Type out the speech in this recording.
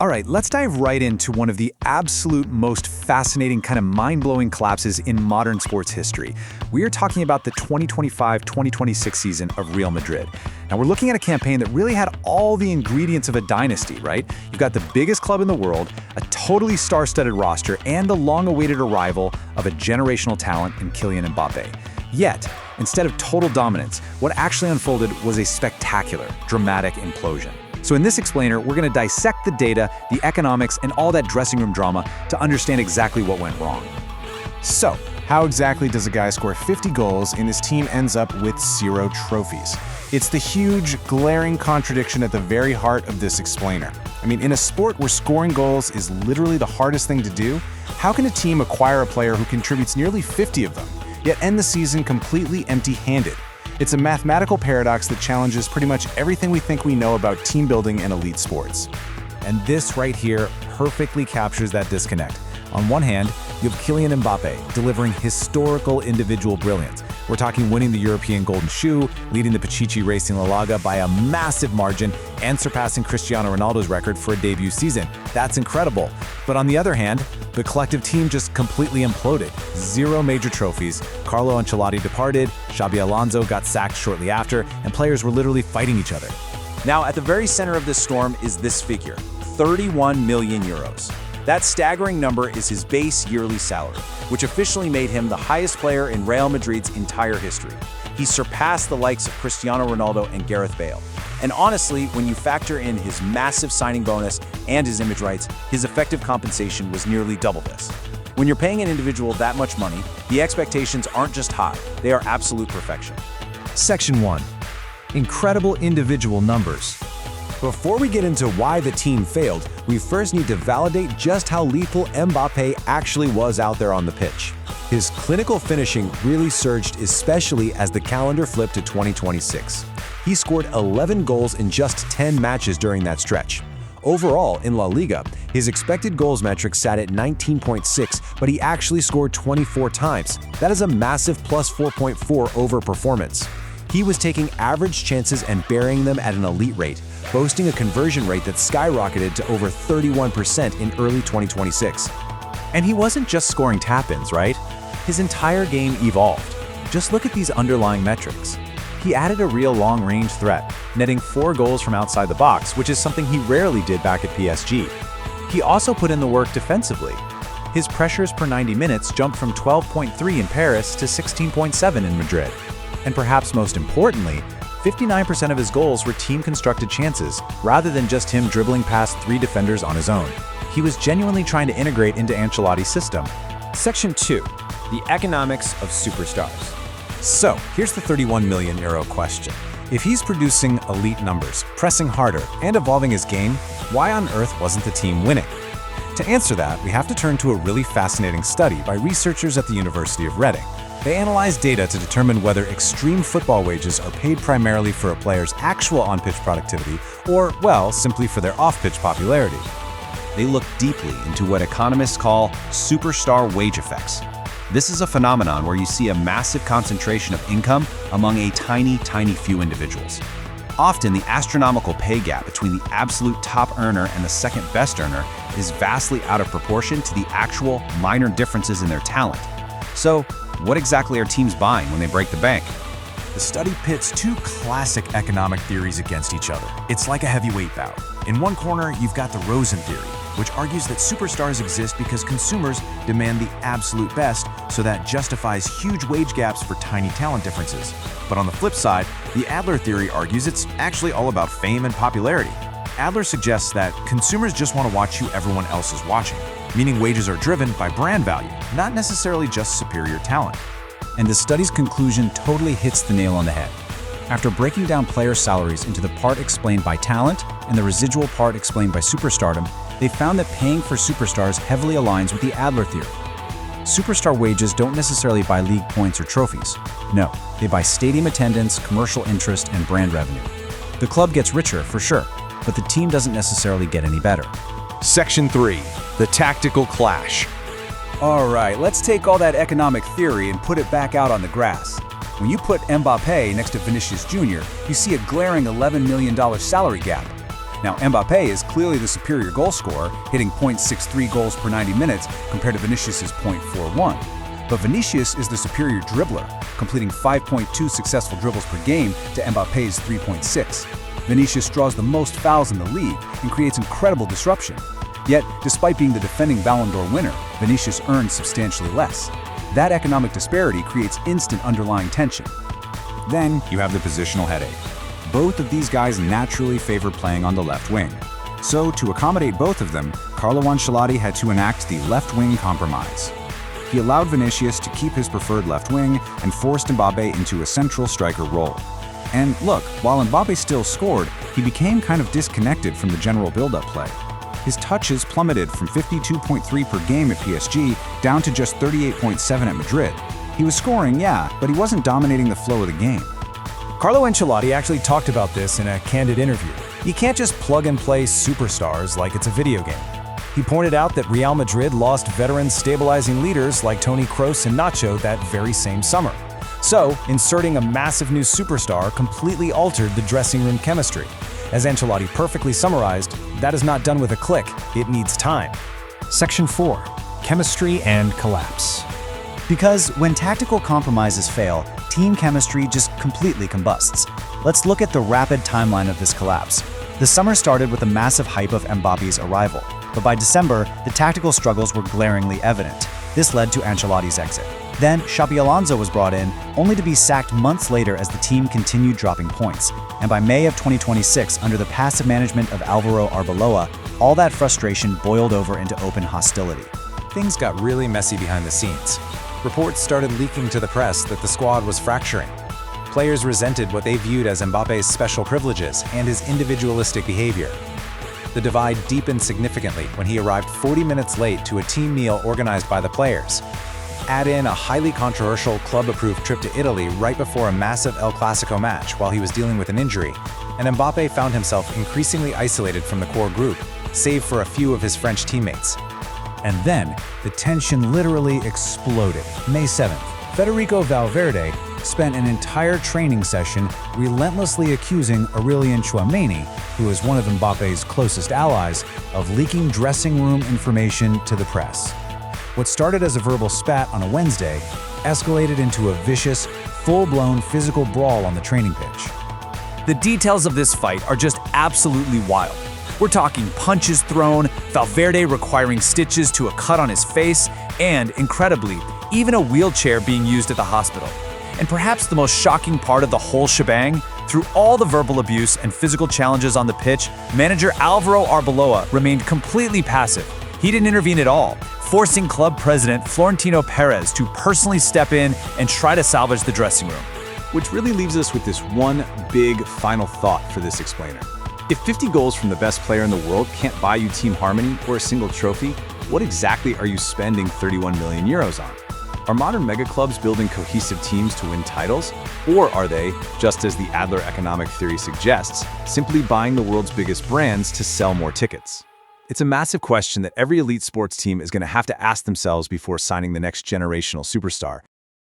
All right, let's dive right into one of the absolute most fascinating, kind of mind-blowing collapses in modern sports history. We are talking about the 2025-2026 season of Real Madrid. Now, we're looking at a campaign that really had all the ingredients of a dynasty, right? You've got the biggest club in the world, a totally star-studded roster, and the long-awaited arrival of a generational talent in Kylian Mbappe. Yet, instead of total dominance, what actually unfolded was a spectacular, dramatic implosion. So in this explainer, we're going to dissect the data, the economics, and all that dressing room drama to understand exactly what went wrong. So, how exactly does a guy score 50 goals and his team ends up with 0 trophies? It's the huge, glaring contradiction at the very heart of this explainer. I mean, in a sport where scoring goals is literally the hardest thing to do, how can a team acquire a player who contributes nearly 50 of them, yet end the season completely empty-handed? It's a mathematical paradox that challenges pretty much everything we think we know about team building and elite sports. And this right here perfectly captures that disconnect. On one hand, you have Kylian Mbappe delivering historical individual brilliance. We're talking winning the European Golden Shoe, leading the Pichichi race in La Liga by a massive margin, and surpassing Cristiano Ronaldo's record for a debut season. That's incredible. But on the other hand, the collective team just completely imploded. 0 major trophies, Carlo Ancelotti departed, Xabi Alonso got sacked shortly after, and players were literally fighting each other. Now, at the very center of this storm is this figure, 31 million euros. That staggering number is his base yearly salary, which officially made him the highest player in Real Madrid's entire history. He surpassed the likes of Cristiano Ronaldo and Gareth Bale. And honestly, when you factor in his massive signing bonus and his image rights, his effective compensation was nearly double this. When you're paying an individual that much money, the expectations aren't just high, they are absolute perfection. Section 1. Incredible individual numbers. Before we get into why the team failed, we first need to validate just how lethal Mbappe actually was out there on the pitch. His clinical finishing really surged, especially as the calendar flipped to 2026. He scored 11 goals in just 10 matches during that stretch. Overall, in La Liga, his expected goals metric sat at 19.6, but he actually scored 24 times. That is a massive plus 4.4 over performance. He was taking average chances and burying them at an elite rate, boasting a conversion rate that skyrocketed to over 31% in early 2026. And he wasn't just scoring tap-ins, right? His entire game evolved. Just look at these underlying metrics. He added a real long-range threat, netting 4 goals from outside the box, which is something he rarely did back at PSG. He also put in the work defensively. His pressures per 90 minutes jumped from 12.3 in Paris to 16.7 in Madrid. And perhaps most importantly, 59% of his goals were team-constructed chances, rather than just him dribbling past 3 defenders on his own. He was genuinely trying to integrate into Ancelotti's system. Section 2. The economics of superstars. So, here's the 31 million euro question. If he's producing elite numbers, pressing harder, and evolving his game, why on earth wasn't the team winning? To answer that, we have to turn to a really fascinating study by researchers at the University of Reading. They analyzed data to determine whether extreme football wages are paid primarily for a player's actual on-pitch productivity or, well, simply for their off-pitch popularity. They looked deeply into what economists call superstar wage effects. This is a phenomenon where you see a massive concentration of income among a tiny few individuals. Often, the astronomical pay gap between the absolute top earner and the second best earner is vastly out of proportion to the actual minor differences in their talent. So, what exactly are teams buying when they break the bank? The study pits 2 classic economic theories against each other. It's like a heavyweight bout. In one corner, you've got the Rosen theory, which argues that superstars exist because consumers demand the absolute best, so that justifies huge wage gaps for tiny talent differences. But on the flip side, the Adler theory argues it's actually all about fame and popularity. Adler suggests that consumers just want to watch who everyone else is watching, meaning wages are driven by brand value, not necessarily just superior talent. And the study's conclusion totally hits the nail on the head. After breaking down player salaries into the part explained by talent and the residual part explained by superstardom, they found that paying for superstars heavily aligns with the Adler theory. Superstar wages don't necessarily buy league points or trophies. No, they buy stadium attendance, commercial interest, and brand revenue. The club gets richer, for sure, but the team doesn't necessarily get any better. Section 3. The tactical clash. All right, let's take all that economic theory and put it back out on the grass. When you put Mbappe next to Vinicius Jr., you see a glaring $11 million salary gap. Now, Mbappé is clearly the superior goal scorer, hitting .63 goals per 90 minutes compared to Vinicius' .41. But Vinicius is the superior dribbler, completing 5.2 successful dribbles per game to Mbappé's 3.6. Vinicius draws the most fouls in the league and creates incredible disruption. Yet, despite being the defending Ballon d'Or winner, Vinicius earns substantially less. That economic disparity creates instant underlying tension. Then you have the positional headache. Both of these guys naturally favor playing on the left wing. So to accommodate both of them, Carlo Ancelotti had to enact the left wing compromise. He allowed Vinicius to keep his preferred left wing and forced Mbappé into a central striker role. And look, while Mbappé still scored, he became kind of disconnected from the general build-up play. His touches plummeted from 52.3 per game at PSG down to just 38.7 at Madrid. He was scoring, yeah, but he wasn't dominating the flow of the game. Carlo Ancelotti actually talked about this in a candid interview. You can't just plug and play superstars like it's a video game. He pointed out that Real Madrid lost veteran stabilizing leaders like Toni Kroos and Nacho that very same summer. So, inserting a massive new superstar completely altered the dressing room chemistry. As Ancelotti perfectly summarized, that is not done with a click, it needs time. Section 4. Chemistry and collapse. Because when tactical compromises fail, team chemistry just completely combusts. Let's look at the rapid timeline of this collapse. The summer started with a massive hype of Mbappe's arrival, but by December, the tactical struggles were glaringly evident. This led to Ancelotti's exit. Then, Xabi Alonso was brought in, only to be sacked months later as the team continued dropping points. And by May of 2026, under the passive management of Alvaro Arbeloa, all that frustration boiled over into open hostility. Things got really messy behind the scenes. Reports started leaking to the press that the squad was fracturing. Players resented what they viewed as Mbappe's special privileges and his individualistic behavior. The divide deepened significantly when he arrived 40 minutes late to a team meal organized by the players. Add in a highly controversial club-approved trip to Italy right before a massive El Clasico match while he was dealing with an injury, and Mbappé found himself increasingly isolated from the core group, save for a few of his French teammates. And then, the tension literally exploded. May 7th, Federico Valverde spent an entire training session relentlessly accusing Aurelien Tchouameni, who is one of Mbappe's closest allies, of leaking dressing room information to the press. What started as a verbal spat on a Wednesday escalated into a vicious, full-blown physical brawl on the training pitch. The details of this fight are just absolutely wild. We're talking punches thrown, Valverde requiring stitches to a cut on his face, and, incredibly, even a wheelchair being used at the hospital. And perhaps the most shocking part of the whole shebang, through all the verbal abuse and physical challenges on the pitch, manager Alvaro Arbeloa remained completely passive. He didn't intervene at all, forcing club president Florentino Perez to personally step in and try to salvage the dressing room. Which really leaves us with this one big final thought for this explainer. If 50 goals from the best player in the world can't buy you team harmony or a single trophy, what exactly are you spending 31 million euros on? Are modern mega clubs building cohesive teams to win titles? Or are they, just as the Adler economic theory suggests, simply buying the world's biggest brands to sell more tickets? It's a massive question that every elite sports team is going to have to ask themselves before signing the next generational superstar.